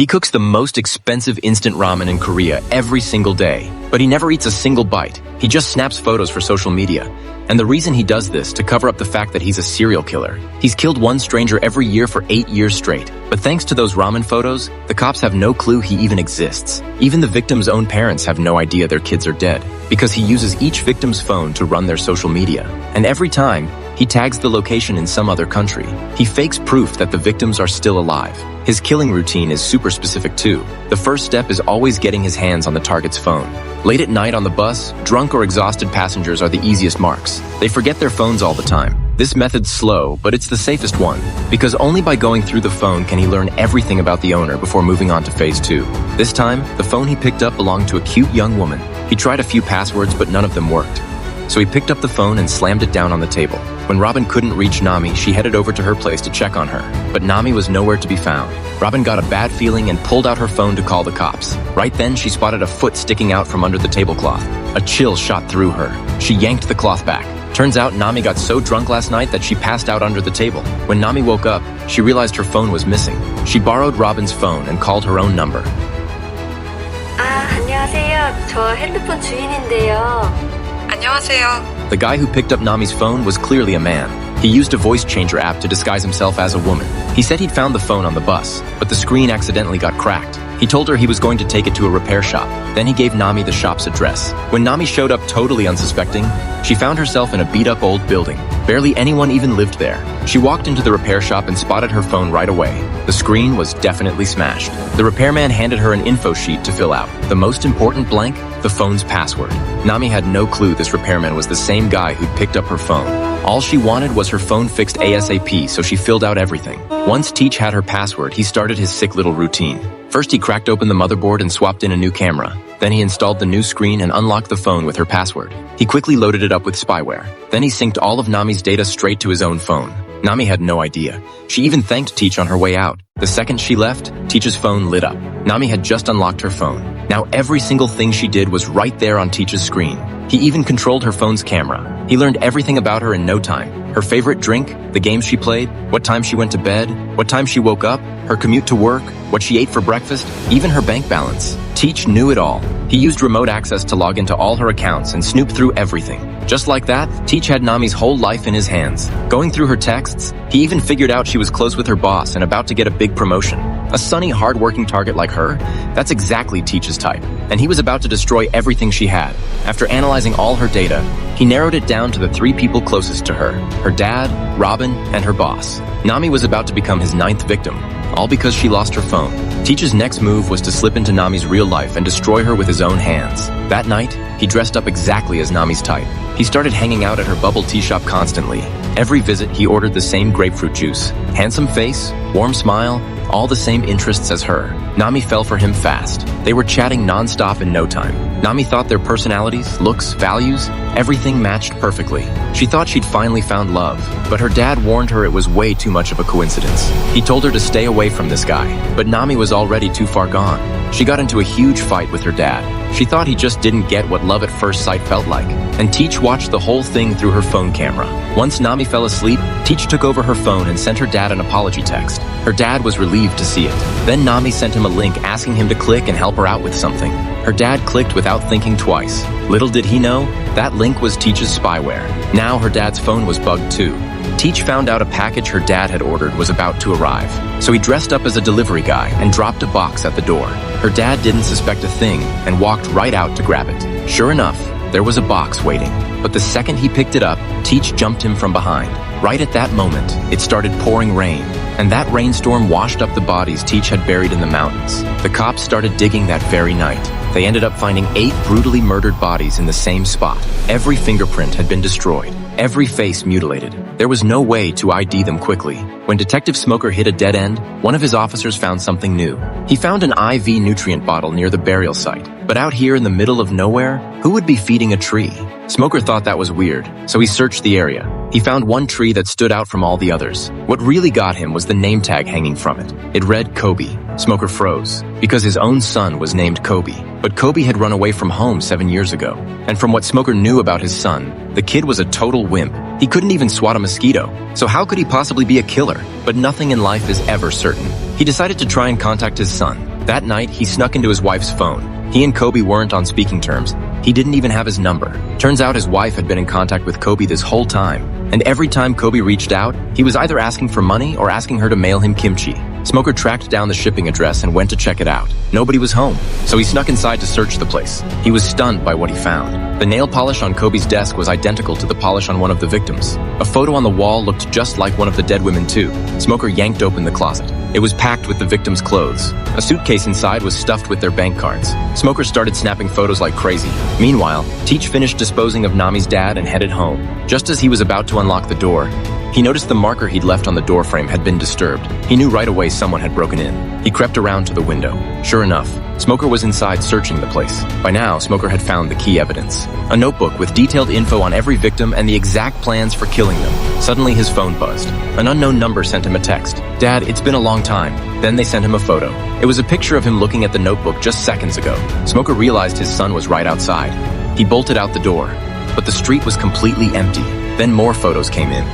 He cooks the most expensive instant ramen in Korea every single day, but he never eats a single bite. He just snaps photos for social media. And the reason he does this to cover up the fact that he's a serial killer. He's killed one stranger every year for 8 years straight. But thanks to those ramen photos, the cops have no clue he even exists. Even the victim's own parents have no idea their kids are dead, because he uses each victim's phone to run their social media. And every time, he tags the location in some other country. He fakes proof that the victims are still alive. His killing routine is super specific too. The first step is always getting his hands on the target's phone. Late at night on the bus, drunk or exhausted passengers are the easiest marks. They forget their phones all the time. This method's slow, but it's the safest one, because only by going through the phone can he learn everything about the owner before moving on to phase 2. This time, the phone he picked up belonged to a cute young woman. He tried a few passwords, but none of them worked. So he picked up the phone and slammed it down on the table. When Robin couldn't reach Nami, she headed over to her place to check on her. But Nami was nowhere to be found. Robin got a bad feeling and pulled out her phone to call the cops. Right then, she spotted a foot sticking out from under the tablecloth. A chill shot through her. She yanked the cloth back. Turns out Nami got so drunk last night that she passed out under the table. When Nami woke up, she realized her phone was missing. She borrowed Robin's phone and called her own number. 안녕하세요. 저 핸드폰 주인인데요. 안녕하세요. The guy who picked up Nami's phone was clearly a man. He used a voice changer app to disguise himself as a woman. He said he'd found the phone on the bus, but the screen accidentally got cracked. He told her he was going to take it to a repair shop. Then he gave Nami the shop's address. When Nami showed up totally unsuspecting, she found herself in a beat-up old building. Barely anyone even lived there. She walked into the repair shop and spotted her phone right away. The screen was definitely smashed. The repairman handed her an info sheet to fill out. The most important blank? The phone's password. Nami had no clue this repairman was the same guy who'd picked up her phone. All she wanted was her phone fixed ASAP, so she filled out everything. Once Teach had her password, he started his sick little routine. First, he cracked open the motherboard and swapped in a new camera. Then he installed the new screen and unlocked the phone with her password. He quickly loaded it up with spyware. Then he synced all of Nami's data straight to his own phone. Nami had no idea. She even thanked Teach on her way out. The second she left, Teach's phone lit up. Nami had just unlocked her phone. Now every single thing she did was right there on Teach's screen. He even controlled her phone's camera. He learned everything about her in no time. Her favorite drink, the games she played, what time she went to bed, what time she woke up, her commute to work, what she ate for breakfast, even her bank balance. Teach knew it all. He used remote access to log into all her accounts and snoop through everything. Just like that, Teach had Nami's whole life in his hands. Going through her texts, he even figured out she was close with her boss and about to get a big promotion. A sunny, hard-working target like her, that's exactly Teach's type. And he was about to destroy everything she had. After analyzing all her data, he narrowed it down to the 3 people closest to her: her dad, Robin, and her boss. Nami was about to become his 9th victim, all because she lost her phone. Teach's next move was to slip into Nami's real life and destroy her with his own hands. That night, he dressed up exactly as Nami's type. He started hanging out at her bubble tea shop constantly. Every visit, he ordered the same grapefruit juice. Handsome face, warm smile, all the same interests as her. Nami fell for him fast. They were chatting non-stop in no time. Nami thought their personalities, looks, values, everything matched perfectly. She thought she'd finally found love, but her dad warned her it was way too much of a coincidence. He told her to stay away from this guy, but Nami was already too far gone. She got into a huge fight with her dad. She thought he just didn't get what love at first sight felt like. And Teach watched the whole thing through her phone camera. Once Nami fell asleep, Teach took over her phone and sent her dad an apology text. Her dad was relieved to see it. Then Nami sent him a link asking him to click and help her out with something. Her dad clicked without thinking twice. Little did he know, that link was Teach's spyware. Now her dad's phone was bugged too. Teach found out a package her dad had ordered was about to arrive. So he dressed up as a delivery guy and dropped a box at the door. Her dad didn't suspect a thing and walked right out to grab it. Sure enough, there was a box waiting. But the second he picked it up, Teach jumped him from behind. Right at that moment, it started pouring rain. And that rainstorm washed up the bodies Teach had buried in the mountains. The cops started digging that very night. They ended up finding 8 brutally murdered bodies in the same spot. Every fingerprint had been destroyed. Every face mutilated. There was no way to ID them quickly. When Detective Smoker hit a dead end, one of his officers found something new. He found an IV nutrient bottle near the burial site. But out here in the middle of nowhere, who would be feeding a tree? Smoker thought that was weird, so he searched the area. He found one tree that stood out from all the others. What really got him was the name tag hanging from it. It read Kobe. Smoker froze, because his own son was named Kobe. But Kobe had run away from home 7 years ago. And from what Smoker knew about his son, the kid was a total wimp. He couldn't even swat a mosquito. So how could he possibly be a killer? But nothing in life is ever certain. He decided to try and contact his son. That night, he snuck into his wife's phone. He and Kobe weren't on speaking terms. He didn't even have his number. Turns out his wife had been in contact with Kobe this whole time. And every time Kobe reached out, he was either asking for money or asking her to mail him kimchi. Smoker tracked down the shipping address and went to check it out. Nobody was home, so he snuck inside to search the place. He was stunned by what he found. The nail polish on Kobe's desk was identical to the polish on one of the victims. A photo on the wall looked just like one of the dead women too. Smoker yanked open the closet. It was packed with the victims' clothes. A suitcase inside was stuffed with their bank cards. Smoker started snapping photos like crazy. Meanwhile, Teach finished disposing of Nami's dad and headed home. Just as he was about to unlock the door, he noticed the marker he'd left on the doorframe had been disturbed. He knew right away someone had broken in. He crept around to the window. Sure enough, Smoker was inside searching the place. By now, Smoker had found the key evidence. A notebook with detailed info on every victim and the exact plans for killing them. Suddenly, his phone buzzed. An unknown number sent him a text. "Dad, it's been a long time." Then they sent him a photo. It was a picture of him looking at the notebook just seconds ago. Smoker realized his son was right outside. He bolted out the door, but the street was completely empty. Then more photos came in.